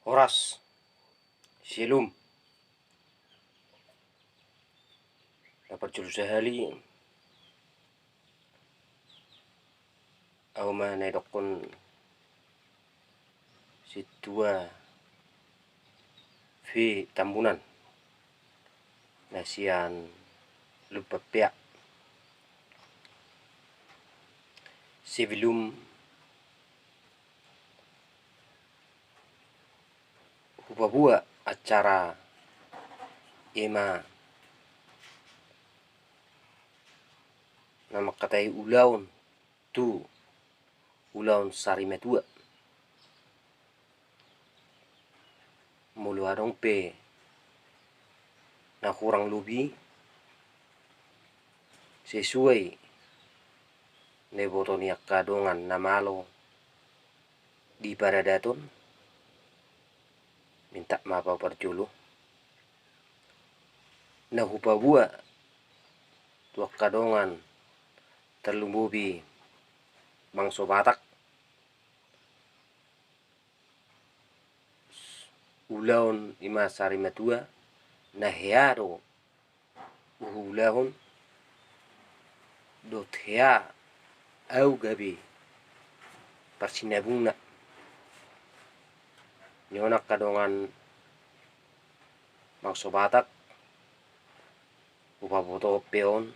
Horas, Shalom, dapat sahali au ma naidokon situa fi Tambunan nasian lupa pea sebelum hupabua acara ema nama katai ulaun sarimetua mulu adong pe na kurang lebih sesuai nebotonia kadongan namalo di Paradaton minta maaf parjulu na hupabua tuak kadongan terlumbubi bangso Batak ulaun ima sarimatua na hearo ulaun dot hea au gabi parsinabungna nyonak kadongan bangso Batak upaboto peon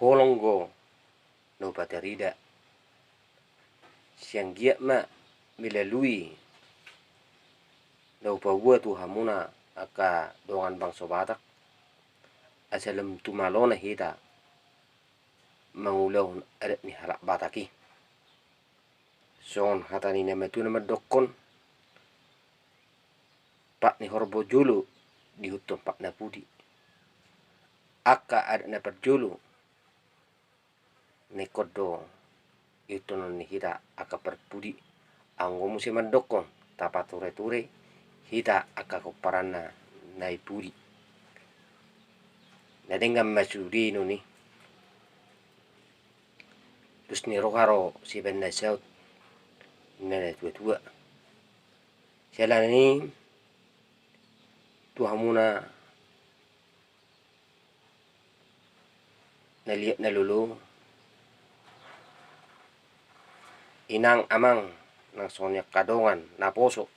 holonggo no baterida siang gia ma melalui no upabua tu hamuna aka dongan bangso Batak asalem tumalona hita mangulau adat ni halak Bataki son hatani nama tu nama dokon pak ni horbo julu di hutum pak napudi aka adat na perjulu nekodo itu non hita aka perpudi anggo musim mandokon tapa ture hita aka koparana nai pudi nadengam masudi nuni terus ni rokaro si benda saut nene tua selani tuhamuna naliat nalulu inang amang nang sonya kadongan naposo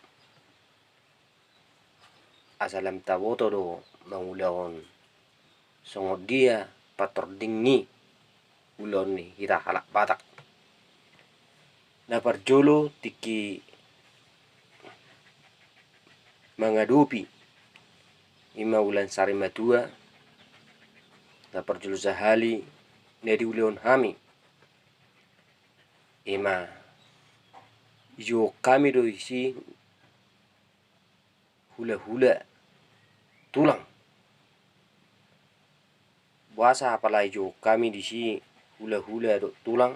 asalam taboto do mangulaon songod dia patordingi ulon ni hita halak Batak na parjolo tiki mangadupi ima ulan sarimatua na parjolo sahali nedi uleon hami ima yo kami do isi hula tulang buasa apalai jo kami di sini hula do tulang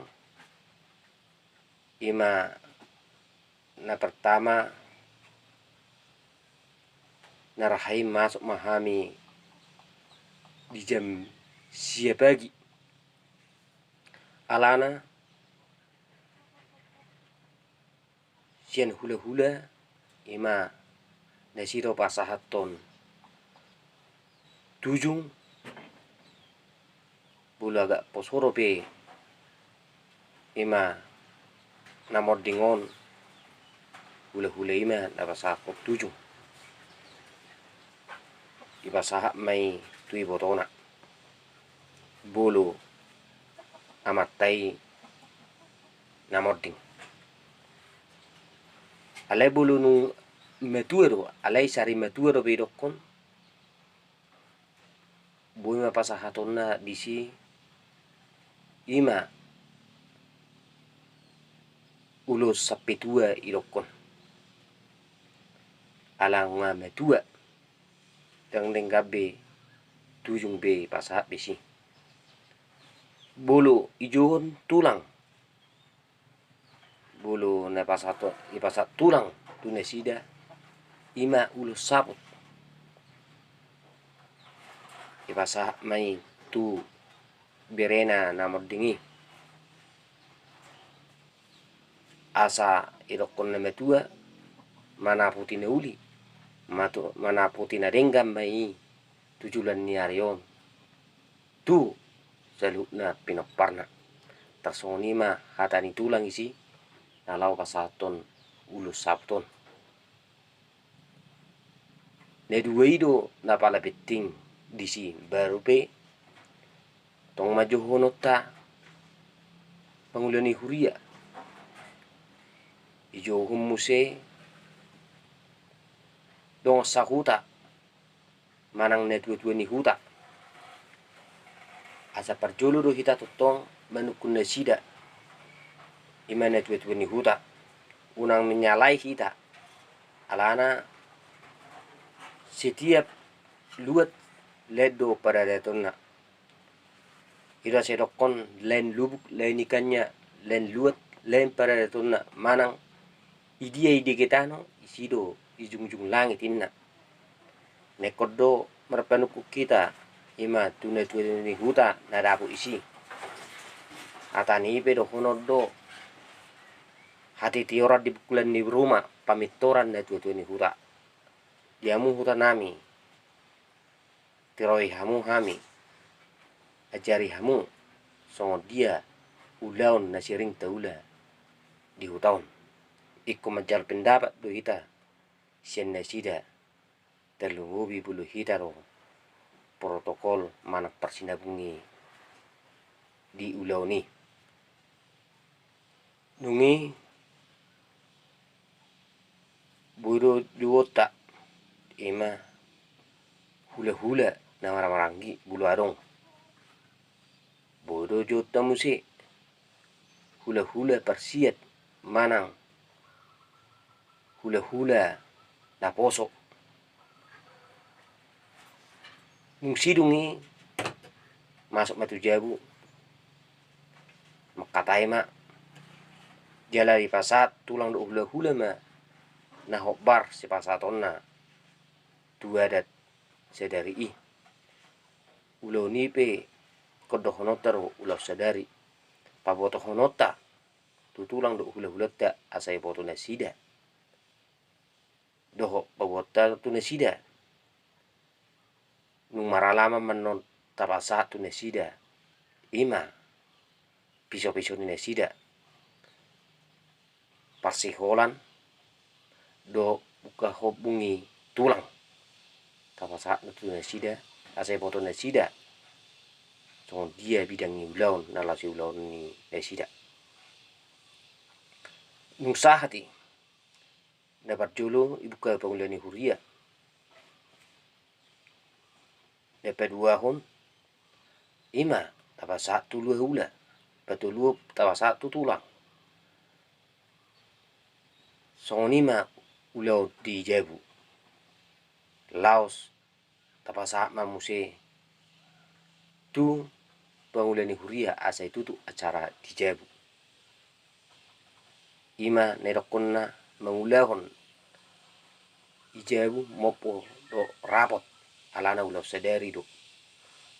ima na pertama narahim masuk mahami di jam siap pagi alana sian hula ima nasiro pasahaton tujung bulaga posoro pe ima namor dingon hula ima napasakot tujung ibasaha mai tui botona bolo amatai namording alai bulu nu metuero alai sari metuero bedokon buima pasahatonna disi ima ulos sapetua irokon alanga metua deng gabe tujung be pasahat besi bolo ijon tulang bolo na ipasat tulang tunesida ima ulus saput ipasa mai tu berena namordingi asa irokon na metua mana putina uli mana putina denggam mai tujulan ni arion tu salutna pinoparna tarsonima hatani tulang isi nalau pasaton ulus sabton ne duweido na pala betting disi baru pe tong maju honota pangulani huria ijo humuse dong sahuta manang ne tua ni huta asa parjolo do hita totong manukun na sida imana tua ni huta unang menyalai hita alana setiap luat ledo pada datonna ira sedokon len lubuk len ikannya len luat len pada datonna manang idia ide ketano isido ijung-jung langit inna nekodo merpanuku kita ima tuna ni huta nadapu isi atani pedo honodo hati tiora di bukulan ni rumah pamitoran na tua ni huta diamu huta nami tiroi hamu hami ajari hamu songo dia ulaun nasiring taula di hutaun ikko majar pendapat do hita sian nasida terlungubi bulu hita ro protokol mana persinabungi di ulau ni nungi buru duota ima hula-hula na maranggi bulu arong bodo jota musi hula-hula persiat manang hula-hula na posok nung sidungi masuk matu jabu makatai ma jala di pasat tulang do hula-hula ma na hokbar si pasatonna dua adat sadari i ulau nipe kodo honota ro ulau sadari paboto honota tutulang do hula-hula ta asai boto nasida doho pabota tu nasida nung maralama menon tapasa tu nasida ima piso-piso ni nasida parsiholan do buka hobungi tulang tapasa tu nasida asai boto nasida so dia bidang ni ulaun nalasi ulaun ni nasida nung sahati dapat jolo ibu ka pangulani huria dapat dua hon ima tapa satu lua hula patulu tapa satu tulang songonima ulau di jabu laos tapa sa mamuse tu pangulani huria asa itu tu acara di jabu ima nerokonna mangulahon ijabu mopo do rapot alana ulau sadari do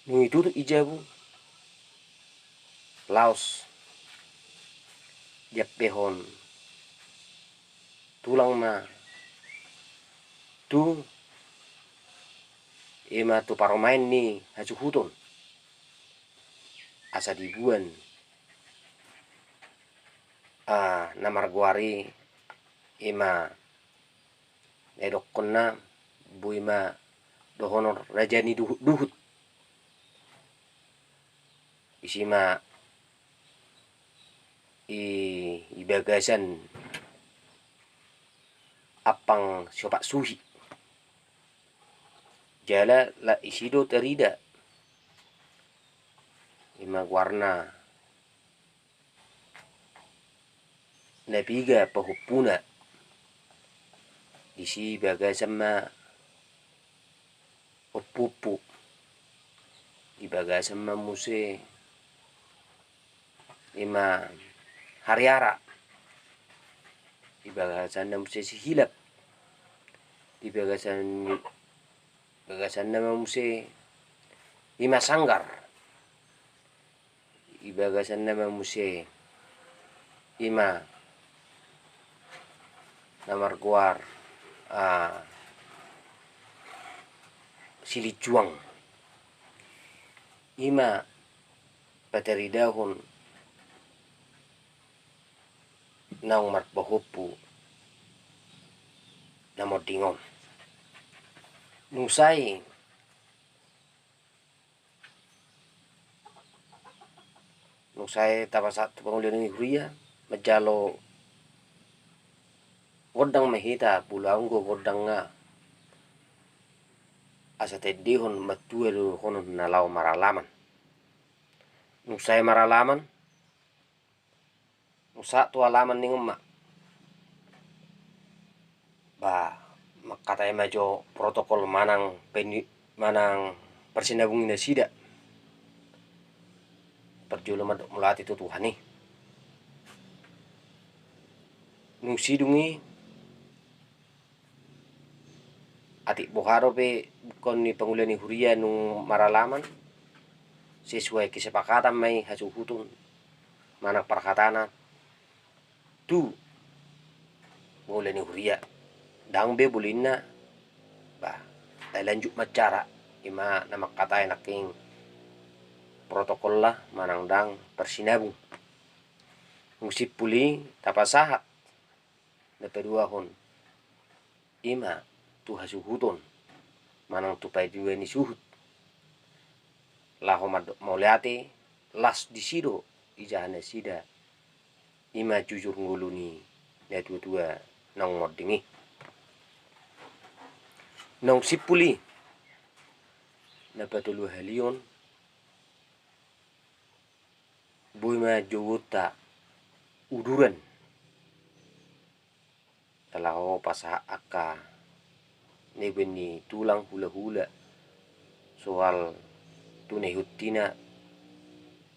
nung itu ijabu laos japehon tulang ma tu ima tu paromain ni hacu huton asa dibuan namar guari ima edokonna buima dohonor rajani duhut isima ibagasan apang siopak suhi jala la isido terida ima warna nabiga pahupuna isi bagasan ma opupu ibagasan ma muse ima hariara ibagasan na muse sihilap ibagasan na muse ima sanggar ibagasan na muse ima namarguar silijuang ima pateridahon naung marbahopu namodingon nusai tapasat pangulian ni huria majalo godang mahita pulaunggo godang nga asa teddihon matuelu honon nalau maralaman nusai maralaman nusa tu alaman ningma ba makata majo protokol manang persinabungin na sida perjulo mulati tu tuhani nung sidungi ati boharo pe bukan ni pangulian ni huria nung maralaman sesuai kesepakatan mai hasil hutun mana perkatana tu pangulian ni huria dang be bulinna ba lanjut macara ima nama katai naking protokol lah manang dang persinabung musip puli tapasahat na pedua hon ima tu hasuhutun manang tupai dua ni suhut laho mauleate las disido ijahana sida ima jujur nguluni ya dua nang ngodingi nang sipuli na patulu halion buima jowota uduran talaho pasa aka nebeni tulang hula-hula soal tunai hutina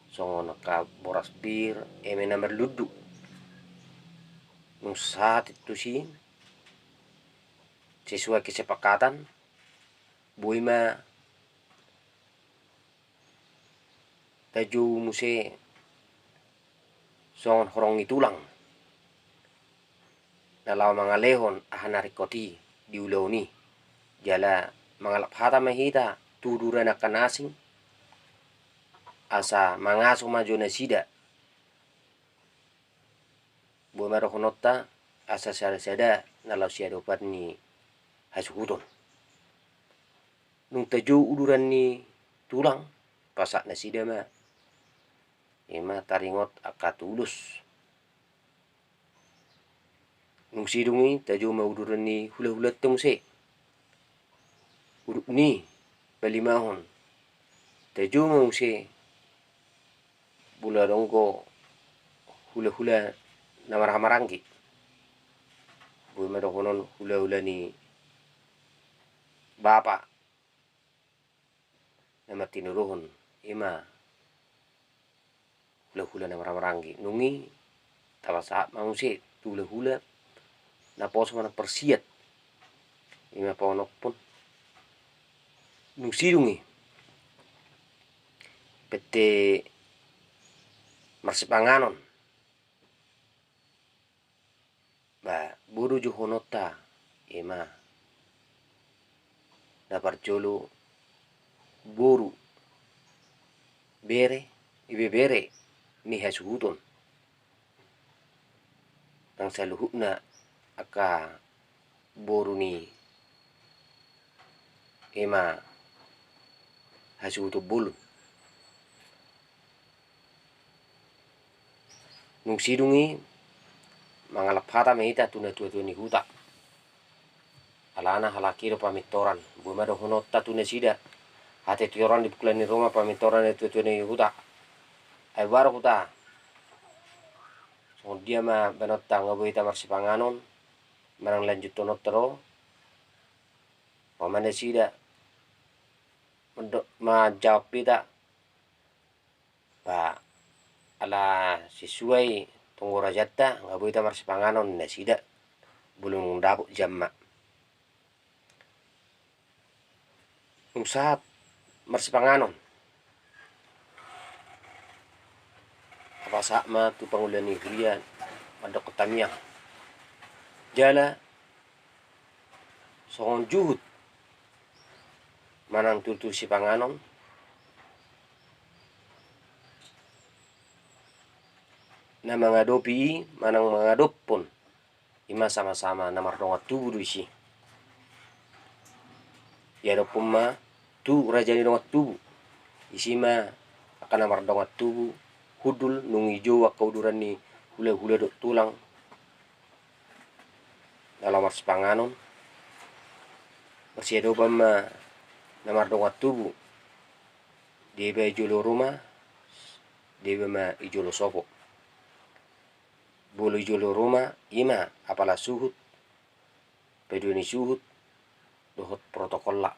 songon ka boras bir emena merludu nung saat itu sih sesuai kesepakatan buima taju muse songon horongi tulang nalau mangalehon ahanari koti diuloni jala mangalap hata mahita tuduran akan asing asa mangaso maju nasida buima rohonotta asa sada nalau siadopat ni hasuhudon nung taju uduran ni tulang pasak nasida ma ima taringot akatulus nung sidungi taju mauduran ni hula-hula tungse uruk ni balimahon taju mause bula dongko hula-hula namarhamarangki buima dohonon hula-hula ni bapa nama tinuruhon ima hula-hula namarhamarangki nungi tapasaat mause hula-hula na poso mana persiat ima ponok pun nung sidungi pete marsipanganon ba buru juhonota ima dapar jolo boru bere ibe bere ni hasuhutun nang saluhukna aka boru ni ima hasuhutu bulun nung sidungi mangalap hata mehita tuna tua ni huta alana halakiro pamitoran buima dohonotta tuna sida hate tioran di pukulan ni Roma pamitoran itu tua ni huta ay baru huta so dia ma benotta ngabuhita marsipanganon marang lanjut tonot tero pamane sida ma jawab pita ba ala sesuai tunggora jatta ngabuhita marsipanganon na sida bulung dapuk jamma nung saat marsipanganon apa sakma tu pangulian ni huria mandok ketamiang jala songon juhut manang tutu si panganon na mengadopi manang mengadopon ima sama-sama na mardonga tubu isi ya dopuma tu raja ni donga tubu isima akan na mardonga tubu hudul nungi jowa kauduran ni hule-hule dok tulang dalam mars panganon bersih doba ma na mardonga tubu debe jolo rumah debe ma ijolo sopo bolu jolo rumah ima apala suhut peduni suhut dohot protokol la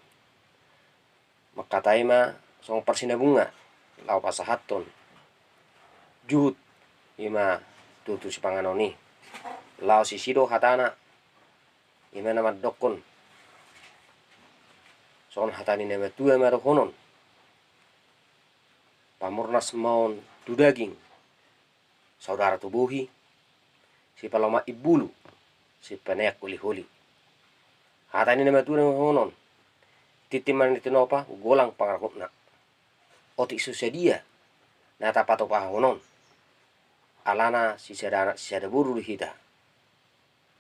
makatai ma song persina bunga lau pasahaton juhut ima tutu si panganoni lau sisido hatana ima nama dokon son hatani nama tua maro honon pamornas maon dudaging saudara tubuhi si paloma ibulu si paneak holi-holi hatani nama tua nama honon titiman itinopa golang pangarapna otik susadia nata patopa honon alana si sada buru di hita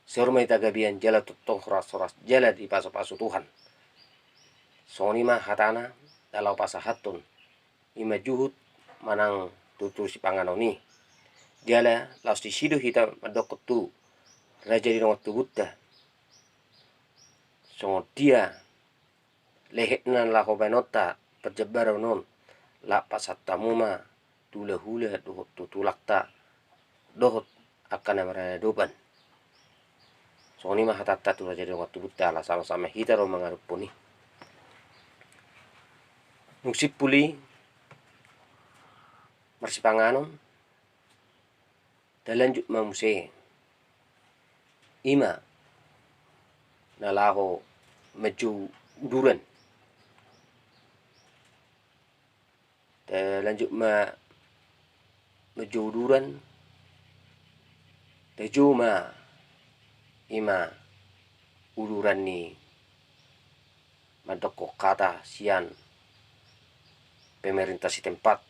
sorma ita gabian jala tutong horas-horas jala di paso-paso Tuhan sonima hatana dalau pasahatun ima juhut manang tutu si panganoni jala laus di sido hita madokot tu raja di nongot tubutta songot dia lehekna la hobanota perjebar non la pasatamuma tula-hula dohot tutulakta dohot akan amara doban sonima hatata tu raja di nongot tubutta la sama-sama hita ro mangarupuni musip puli marsi panganon dalanjut mamuse ima nalaho maju uduran lanjut maju uduran tejuma ima uduran ni madoko kata sian pemerintah setempat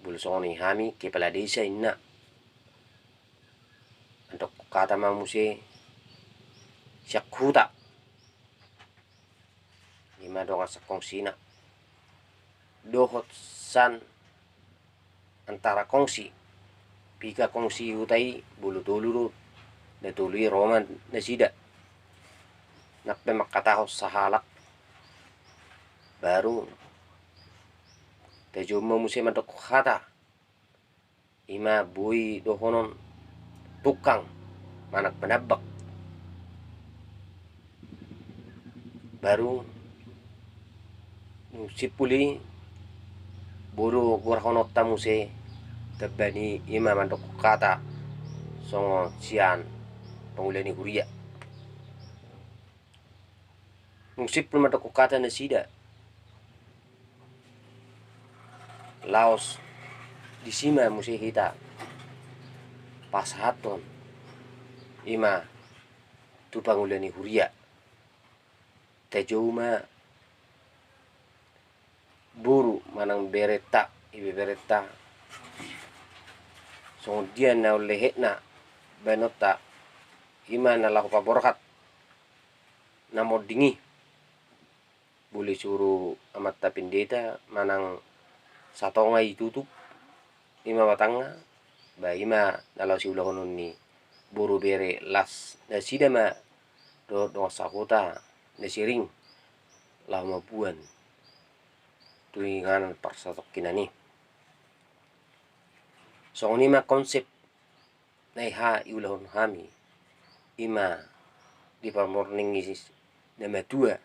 bulsoni hami kepala desa inna untuk kata mamuse syakuta lima donga sakongsi na dohot san antara kongsi pika kongsi utai bulu tuluru na tului roman na sida nakpe makatahos sahalak baru tejuma muse madok kata ima bui dohonon tukang manak penabak baru sipuli buru gurhonot tamuse tabani ima mandok kata songo sian pengulani huria sipul mandok kata nasida laos disima muse hita pasahaton ima tu pangulani huria tejuma buru manang bereta ibe bereta sondia na lehekna benota ima na lahu paborhat namo dingi boleh suruh amat tapindeta manang satonga itutup ima batanga ba ima nalau si ulah ni buru bere las na sida ma do sahota na siring lama buan tuingan parsatok kinani songni ma konsep nai ha iulahon hami ima di morning isis na matua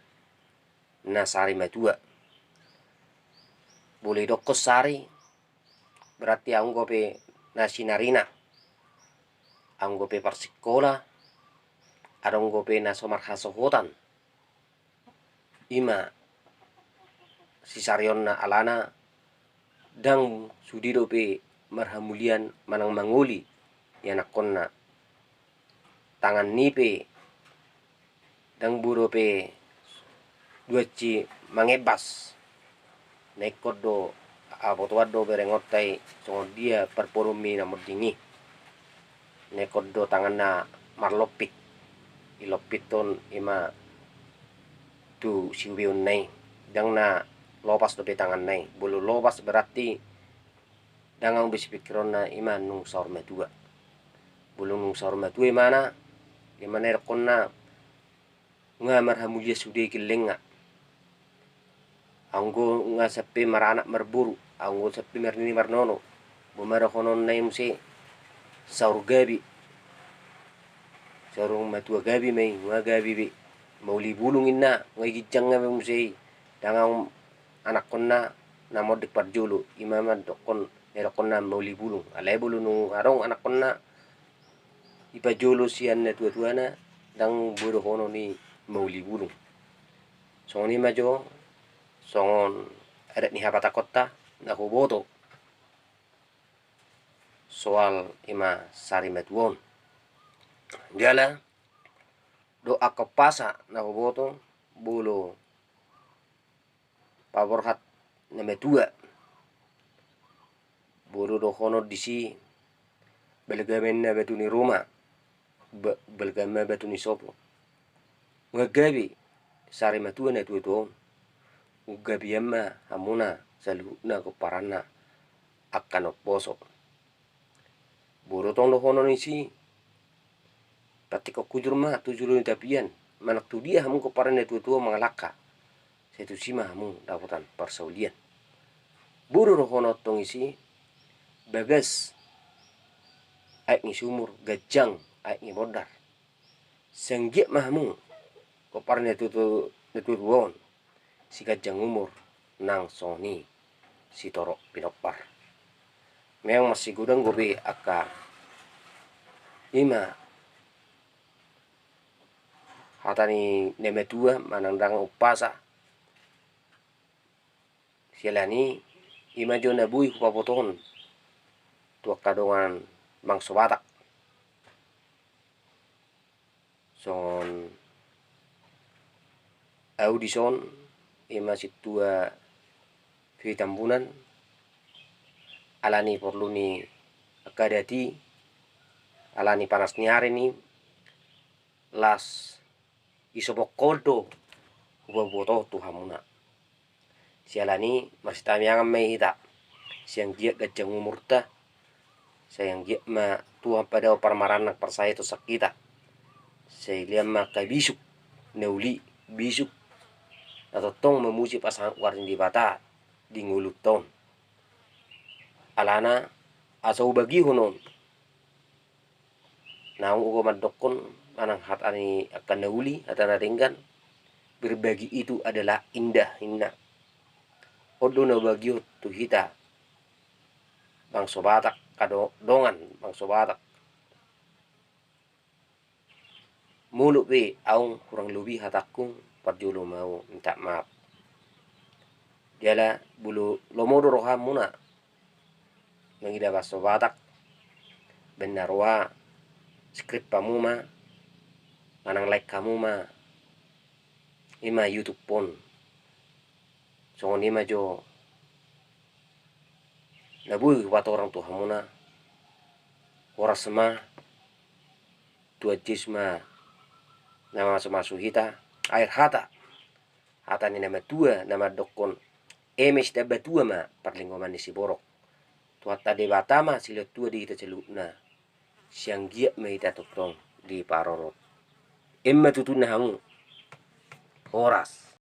na sari matua boleh dokos sari berarti anggope na sinarina anggope persikola adonggope na somar hasohotan ima sisarion na alana dang sudidope marhamulian manang manguli yanakonna tangan nipe dang buro pe dua ci mangebas nekod do aboto waddo berengottai songo dia perporumi na modingi nekod do tanganna marlopit ilopit ton ima tu siwiun nai dang na lopas do pe tangan nai bulu lopas berarti dangang bisi pikiron na ima nung saur matua bulu nung saur matua mana imana erkonna ngamar hamulia sude kilenga anggo nga sappe marana marburu anggo sappe marni marnono bumara honon nai muse saur gabi saurung matua gabi mai nga gabi be mauli bulung inna ngai gijang nga muse dangang anak konna na modik parjolo imama dokon erokonna mauli bulung alai bulu nung arong anak konna ipajolo sian na tua-tuana dang bodo hono ni mauli bulung songoni majo songon adat ni hapata kotta na boto soal ima sari matuon diala do akapasa na boto bulu paborhat na metua bulu do hono disi belgamen na betu ni Roma belgamen betu ni sopo ngagabi sari matua na tuo ugabi yamma hamuna saluna ko parana akan oposo buru tong do hono nisi pati ko kujur ma tujuru ni tapian manak tu dia hamu ko parana tuo mangalaka setu sima hamu daputan persaulian buru do hono tong isi bagas aik ni sumur gajang aik ni bodar senggiak mahamu ko parana tuo won si gajang umur nang soni si torok pinopar meang masih gudang gobe aka ima hatani nemetua manandang upasa sialani ima jona bui kupapoton tua kadongan bangso batak son audison ima situa fitambunan alani perlu ni akadati alani panas ni hari ni las isobok koldo boto tu hamuna sialani masih tamiangan mai hita siang dia gajang umurta sayang dia ma tuang pada parmaranak persaya tu sakita saya liam ma kabisuk neuli bisuk atau tong memuji pasang warin di bata di ngulut ton alana asau bagi honon naung ugo madokon manang hatani akan neuli atana ringgan berbagi itu adalah indah inna odo na bagio tu hita bang sobatak kado dongan bang sobatak mulut be aung kurang lebih hatakung parjolo mau minta maaf diala bulu lomodo roham muna mengida baso batak benarwa skrip pamuma manang like kamu ma ima YouTube pon songon ima jo nabui wat orang tu hamuna ora sema tua jisma nama semasu hita air hata ni nama tua nama dokon emes da batua ma parlingoman si borok tua tade batama sila tua di kita celukna siang giat me ita totong di parorot emma tutuna hangu horas